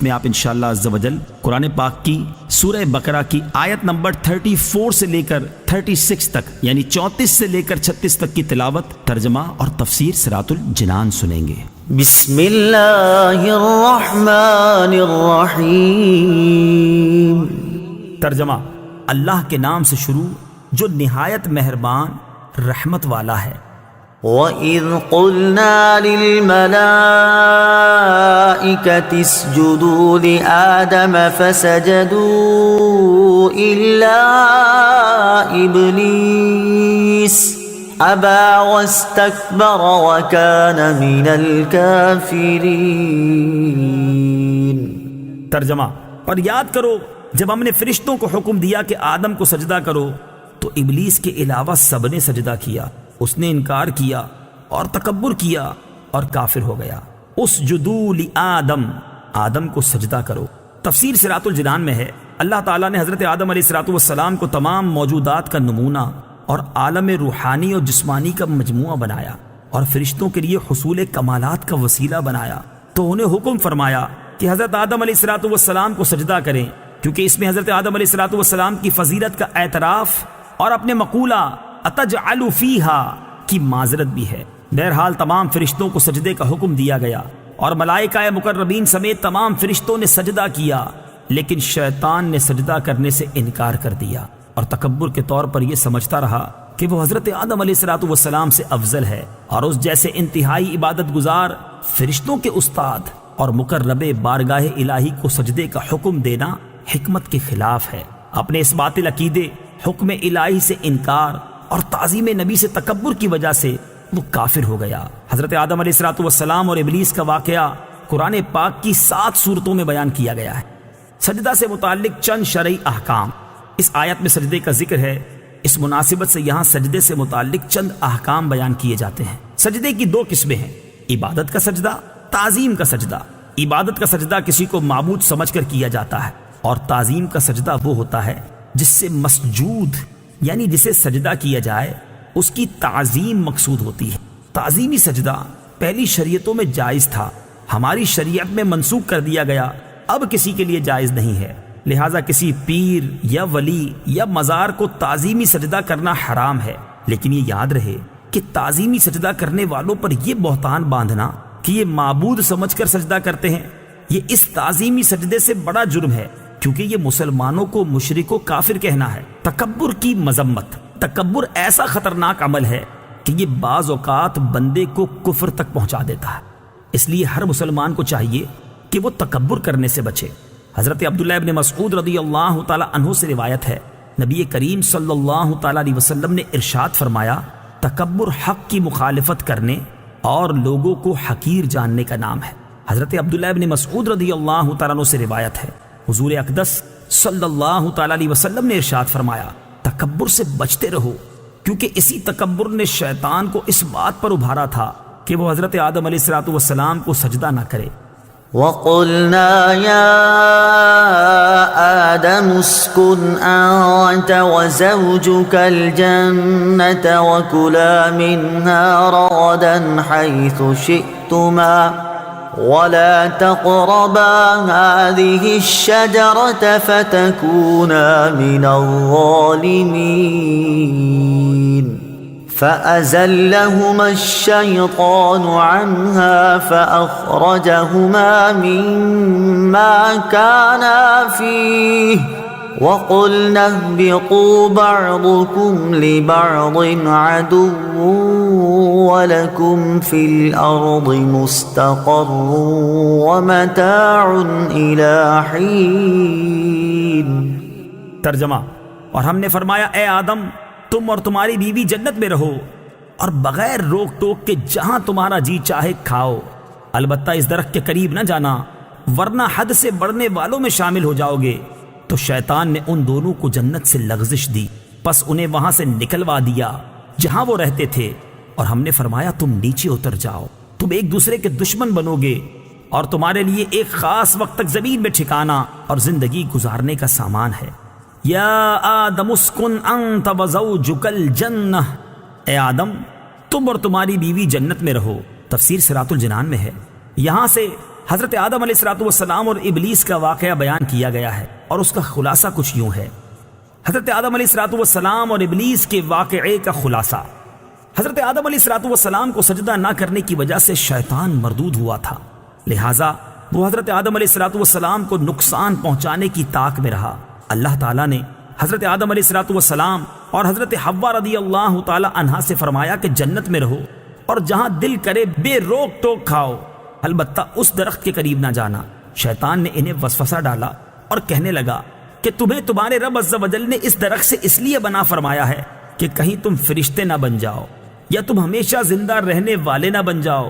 میں آپ انشاءاللہ عز و جل قرآن پاک کی سورہ بقرہ کی آیت نمبر 34 سے لے کر 36 تک یعنی 34 سے لے کر 36 تک کی تلاوت، ترجمہ اور تفسیر صراط الجنان سنیں گے۔ بسم اللہ الرحمن الرحیم۔ ترجمہ: اللہ کے نام سے شروع جو نہایت مہربان رحمت والا ہے۔ وَإِذْ قُلْنَا لِلْمَلَائِكَةِ اسْجُدُوا لِآدَمَ فَسَجَدُوا إِلَّا إِبْلِيسَ أَبَى وَاسْتَكْبَرَ وَكَانَ مِنَ الْكَافِرِينَ۔ ترجمہ: اور یاد کرو جب ہم نے فرشتوں کو حکم دیا کہ آدم کو سجدہ کرو تو ابلیس کے علاوہ سب نے سجدہ کیا، اس نے انکار کیا اور تکبر کیا اور کافر ہو گیا۔ اسجدوا لآدم، آدم کو سجدہ کرو۔ تفسیر صراط الجنان میں ہے اللہ تعالیٰ نے حضرت آدم علیہ السلام کو تمام موجودات کا نمونہ اور عالم روحانی اور جسمانی کا مجموعہ بنایا اور فرشتوں کے لیے حصول کمالات کا وسیلہ بنایا، تو انہیں حکم فرمایا کہ حضرت آدم علیہ السلام کو سجدہ کریں، کیونکہ اس میں حضرت آدم علیہ السلام کی فضیلت کا اعتراف اور اپنے مقولہ اتجعل فیہا کی معذرت بھی ہے۔ بہرحال تمام فرشتوں کو سجدے کا حکم دیا گیا اور ملائکہ مقربین سمیت تمام فرشتوں نے سجدہ کیا، لیکن شیطان نے سجدہ کرنے سے انکار کر دیا اور تکبر کے طور پر یہ سمجھتا رہا کہ وہ حضرت آدم علیہ السلام سے افضل ہے اور اس جیسے انتہائی عبادت گزار فرشتوں کے استاد اور مقرب بارگاہ الہی کو سجدے کا حکم دینا حکمت کے خلاف ہے۔ اپنے اس باطل عقیدے، حکم الہی سے انکار اور تعظیم نبی سے تکبر کی وجہ سے وہ کافر ہو گیا۔ حضرت آدم علیہ السلام اور ابلیس کا واقعہ قرآن پاک کی 7 سورتوں میں بیان کیا گیا ہے۔ سجدہ سے متعلق چند شرعی احکام، اس آیت میں سجدے کا ذکر ہے، اس مناسبت سے یہاں سجدے سے متعلق چند احکام بیان کیے جاتے ہیں۔ سجدے کی 2 قسمیں ہیں، عبادت کا سجدہ، تعظیم کا سجدہ۔ عبادت کا سجدہ کسی کو معبود سمجھ کر کیا جاتا ہے اور تعظیم کا سجدہ وہ ہوتا ہے جس سے مسجود یعنی جسے سجدہ کیا جائے اس کی تعظیم مقصود ہوتی ہے۔ تعظیمی سجدہ پہلی شریعتوں میں جائز تھا، ہماری شریعت میں منسوخ کر دیا گیا، اب کسی کے لیے جائز نہیں ہے، لہٰذا کسی پیر یا ولی یا مزار کو تعظیمی سجدہ کرنا حرام ہے۔ لیکن یہ یاد رہے کہ تعظیمی سجدہ کرنے والوں پر یہ بہتان باندھنا کہ یہ معبود سمجھ کر سجدہ کرتے ہیں، یہ اس تعظیمی سجدے سے بڑا جرم ہے، کیونکہ یہ مسلمانوں کو مشرک و کافر کہنا ہے۔ تکبر کی مذمت، تکبر ایسا خطرناک عمل ہے کہ یہ بعض اوقات بندے کو کفر تک پہنچا دیتا ہے، اس لیے ہر مسلمان کو چاہیے کہ وہ تکبر کرنے سے بچے۔ حضرت عبداللہ ابن مسعود رضی اللہ تعالی عنہ سے روایت ہے، نبی کریم صلی اللہ تعالی علیہ وسلم نے ارشاد فرمایا، تکبر حق کی مخالفت کرنے اور لوگوں کو حقیر جاننے کا نام ہے۔ حضرت عبداللہ ابن مسعود رضی اللہ تعالیٰ عنہ سے روایت ہے، حضور اقدس صلی اللہ تعالی علیہ وسلم نے ارشاد فرمایا، تکبر سے بچتے رہو، کیونکہ اسی تکبر نے شیطان کو اس بات پر ابھارا تھا کہ وہ حضرت آدم علیہ السلام کو سجدہ نہ کرے۔ وَقُلْنَا يَا آدَمُ اسْكُنْ أَنْتَ وَزَوْجُكَ الْجَنَّةَ وَكُلَا مِنْهَا رَغَدًا حَيْثُ شِئْتُمَا وَلَا تَقْرَبَا هَٰذِهِ الشَّجَرَةَ فَتَكُونَا مِنَ الظَّالِمِينَ فَأَزَلَّهُمَا الشَّيْطَانُ عَنْهَا فَأَخْرَجَهُمَا مِمَّا كَانَا فِيهِ وَقُلْنَا اهْبِطُوا بَعْضُكُمْ لِبَعْضٍ عَدُوٌّ وَلَكُمْ فِي الْأَرْضِ مُسْتَقَرٌّ وَمَتَاعٌ إِلَىٰ حِينٍ۔ ترجمہ: اور ہم نے فرمایا، اے آدم، تم اور تمہاری بیوی جنت میں رہو اور بغیر روک ٹوک کے جہاں تمہارا جی چاہے کھاؤ، البتہ اس درخت کے قریب نہ جانا ورنہ حد سے بڑھنے والوں میں شامل ہو جاؤ گے۔ تو شیطان نے ان دونوں کو جنت سے لغزش دی، پس انہیں وہاں سے نکلوا دیا جہاں وہ رہتے تھے، اور ہم نے فرمایا تم نیچے اتر جاؤ، تم ایک دوسرے کے دشمن بنو گے اور تمہارے لیے ایک خاص وقت تک زمین میں ٹھکانا اور زندگی گزارنے کا سامان ہے۔ یا آدم اسکن انت وزوجک الجنہ، اے آدم تم اور تمہاری بیوی جنت میں رہو۔ تفسیر صراط الجنان میں ہے، یہاں سے حضرت آدم علیہ السلام اور ابلیس کا واقعہ بیان کیا گیا ہے، اور اس کا خلاصہ کچھ یوں ہے۔ حضرت آدم علیہ السلام اور ابلیس کے واقعے کا خلاصہ: حضرت آدم علیہ السلام کو سجدہ نہ کرنے کی وجہ سے شیطان مردود ہوا تھا، لہٰذا وہ حضرت آدم علیہ السلام کو نقصان پہنچانے کی طاق میں رہا۔ اللہ تعالیٰ نے حضرت آدم علیہ السلام اور حضرت حوا رضی اللہ تعالی عنہا سے فرمایا کہ جنت میں رہو اور جہاں دل کرے بے روک ٹوک کھاؤ، البتہ اس درخت کے قریب نہ جانا۔ شیطان نے انہیں وسوسہ ڈالا اور کہنے لگا کہ تمہیں تمہارے رب عز و جل نے اس درخت سے اس لیے بنا فرمایا ہے کہ کہیں تم فرشتے نہ بن جاؤ یا تم ہمیشہ زندہ رہنے والے نہ بن جاؤ۔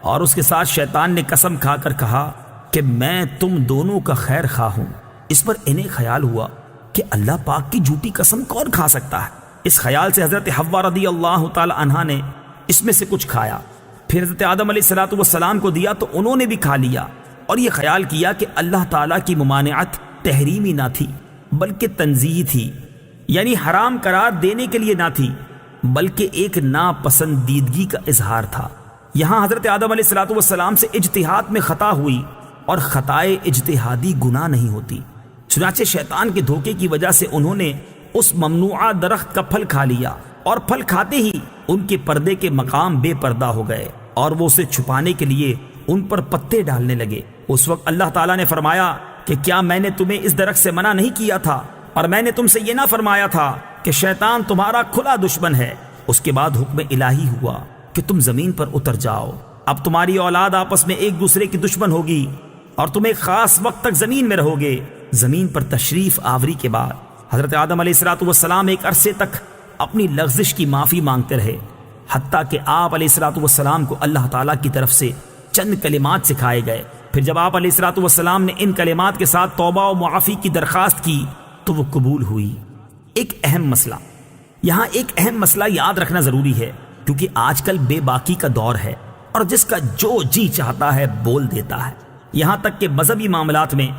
اور اس کے ساتھ شیطان نے قسم کھا کر کہا کہ میں تم دونوں کا خیر خواہ ہوں۔ اس پر انہیں خیال ہوا کہ اللہ پاک کی جھوٹی قسم کون کھا سکتا ہے۔ اس خیال سے حضرت حوا رضی اللہ تعالی عنہا نے اس میں سے کچھ کھایا، پھر حضرت آدم علیہ السلام کو دیا تو انہوں نے بھی کھا لیا، اور یہ خیال کیا کہ اللہ تعالیٰ کی ممانعت تحریمی نہ تھی بلکہ تنزیہی تھی، یعنی حرام قرار دینے کے لیے نہ تھی بلکہ ایک ناپسندیدگی کا اظہار تھا۔ یہاں حضرت آدم علیہ السلام سے اجتہاد میں خطا ہوئی، اور خطائے اجتہادی گناہ نہیں ہوتی، چنانچہ شیطان کے دھوکے کی وجہ سے انہوں نے اس ممنوعہ درخت کا پھل کھا لیا، اور پھل کھاتے ہی ان کے پردے کے مقام بے پردہ ہو گئے، اور وہ اسے چھپانے کے لیے ان پر پتے ڈالنے لگے۔ اس وقت اللہ تعالیٰ نے فرمایا کہ کیا میں نے تمہیں اس درخت سے منع نہیں کیا تھا، اور میں نے تم سے یہ نہ فرمایا تھا کہ شیطان تمہارا کھلا دشمن ہے؟ اس کے بعد حکم الہی ہوا کہ تم زمین پر اتر جاؤ، اب تمہاری اولاد آپس میں ایک دوسرے کی دشمن ہوگی، اور تم ایک خاص وقت تک زمین میں رہو گے۔ زمین پر تشریف آوری کے بعد حضرت آدم علیہ السلام ایک عرصے تک اپنی لغزش کی معافی مانگتے رہے، حتیٰ کہ آپ علیہ السلام کو اللہ تعالیٰ کی طرف سے چند کلمات سکھائے گئے۔ پھر جب آپ علیہ السلام نے ان کلمات کے ساتھ توبہ و معافی کی درخواست کی تو وہ قبول ہوئی۔ ایک اہم مسئلہ یہاں ایک اہم مسئلہ یاد رکھنا ضروری ہے، کیونکہ آج کل بے باکی کا دور ہے، اور جس کا جو جی چاہتا ہے بول دیتا ہے، یہاں تک کہ مذہبی معاملات میں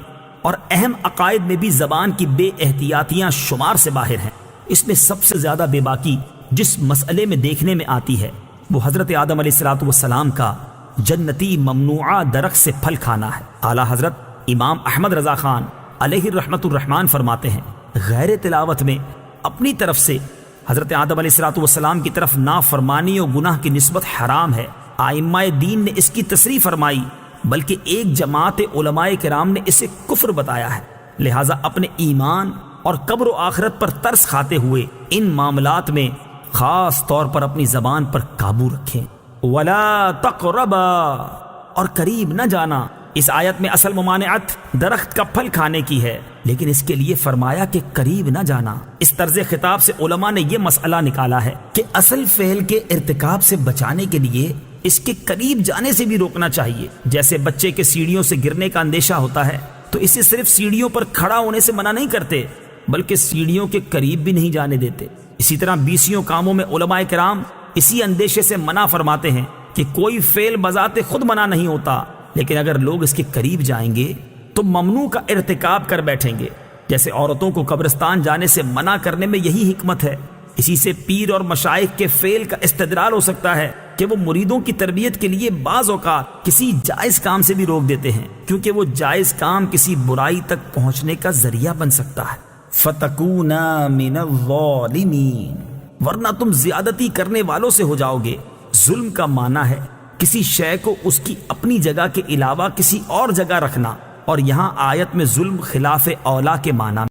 اور اہم عقائد میں بھی زبان کی بے احتیاطیاں شمار سے باہر ہیں۔ اس میں سب سے زیادہ بے باکی جس مسئلے میں دیکھنے میں آتی ہے وہ حضرت آدم علیہ السلام کا جنتی ممنوعہ درخت سے پھل کھانا ہے۔ اعلیٰ حضرت امام احمد رضا خان علیہ الرحمۃ الرحمان فرماتے ہیں، غیر تلاوت میں اپنی طرف سے حضرت آدم علیہ السلام کی طرف نافرمانی و گناہ کی نسبت حرام ہے۔ ائمہ دین نے اس کی تصریح فرمائی، بلکہ ایک جماعت علماء کرام نے اسے کفر بتایا ہے۔ لہٰذا اپنے ایمان اور قبر و آخرت پر ترس کھاتے ہوئے ان معاملات میں خاص طور پر اپنی زبان پر قابو رکھیں۔ وَلَا تَقْرَبَا، اور قریب نہ جانا۔ اس آیت میں اصل ممانعت درخت کا پھل کھانے کی ہے، لیکن اس کے لیے فرمایا کہ قریب نہ جانا۔ اس طرز خطاب سے علماء نے یہ مسئلہ نکالا ہے کہ اصل فعل کے ارتکاب سے بچانے کے لیے اس کے قریب جانے سے بھی روکنا چاہیے۔ جیسے بچے کے سیڑھیوں سے گرنے کا اندیشہ ہوتا ہے تو اسے صرف سیڑھیوں پر کھڑا ہونے سے منع نہیں کرتے بلکہ سیڑھیوں کے قریب بھی نہیں جانے دیتے۔ اسی طرح بیسیوں کاموں میں علماء کرام اسی اندیشے سے منع فرماتے ہیں کہ کوئی فعل بذات خود منع نہیں ہوتا، لیکن اگر لوگ اس کے قریب جائیں گے تو ممنوع کا ارتکاب کر بیٹھیں گے۔ جیسے عورتوں کو قبرستان جانے سے منع کرنے میں یہی حکمت ہے۔ اسی سے پیر اور مشائخ کے فعل کا استدلال ہو سکتا ہے کہ وہ مریدوں کی تربیت کے لیے بعض اوقات کسی جائز کام سے بھی روک دیتے ہیں، کیونکہ وہ جائز کام کسی برائی تک پہنچنے کا ذریعہ بن سکتا ہے۔ فَتَكُونَا مِنَ الظَّالِمِينَ، ورنہ تم زیادتی کرنے والوں سے ہو جاؤ گے۔ ظلم کا معنی ہے کسی شے کو اس کی اپنی جگہ کے علاوہ کسی اور جگہ رکھنا، اور یہاں آیت میں ظلم خلاف اولا کے معنی